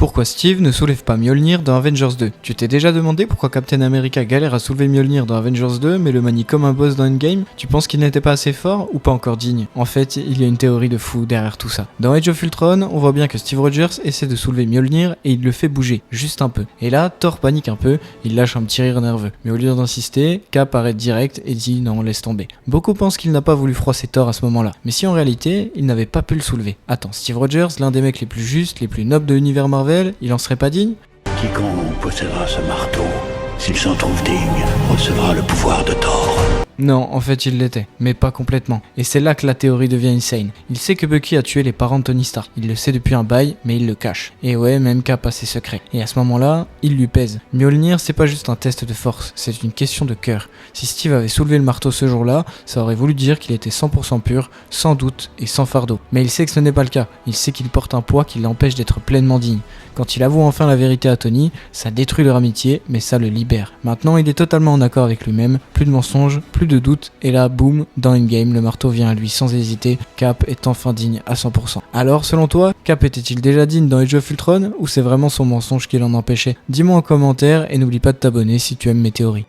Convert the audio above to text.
Pourquoi Steve ne soulève pas Mjolnir dans Avengers 2? Tu t'es déjà demandé pourquoi Captain America galère à soulever Mjolnir dans Avengers 2 mais le manie comme un boss dans Endgame? Tu penses qu'il n'était pas assez fort ou pas encore digne? En fait, il y a une théorie de fou derrière tout ça. Dans Age of Ultron, on voit bien que Steve Rogers essaie de soulever Mjolnir et il le fait bouger, juste un peu. Et là, Thor panique un peu, il lâche un petit rire nerveux. Mais au lieu d'insister, Cap arrête direct et dit non, laisse tomber. Beaucoup pensent qu'il n'a pas voulu froisser Thor à ce moment-là, mais si en réalité, il n'avait pas pu le soulever. Attends, Steve Rogers, l'un des mecs les plus justes, les plus nobles de l'univers Marvel, il en serait pas digne? Quiconque possédera ce marteau, s'il s'en trouve digne, recevra le pouvoir de Thor. Non, en fait il l'était, mais pas complètement. Et c'est là que la théorie devient insane. Il sait que Bucky a tué les parents de Tony Stark. Il le sait depuis un bail, mais il le cache. Et ouais, même Cap a ses secrets. Et à ce moment-là, il lui pèse. Mjolnir, c'est pas juste un test de force, c'est une question de cœur. Si Steve avait soulevé le marteau ce jour-là, ça aurait voulu dire qu'il était 100% pur, sans doute et sans fardeau. Mais il sait que ce n'est pas le cas. Il sait qu'il porte un poids qui l'empêche d'être pleinement digne. Quand il avoue enfin la vérité à Tony, ça détruit leur amitié, mais ça le libère. Maintenant, il est totalement en accord avec lui-même, plus de mensonges, plus de doutes, et là, boum, dans Endgame, le marteau vient à lui sans hésiter, Cap est enfin digne à 100%. Alors, selon toi, Cap était-il déjà digne dans Age of Ultron, ou c'est vraiment son mensonge qui l'en empêchait? Dis-moi en commentaire, et n'oublie pas de t'abonner si tu aimes mes théories.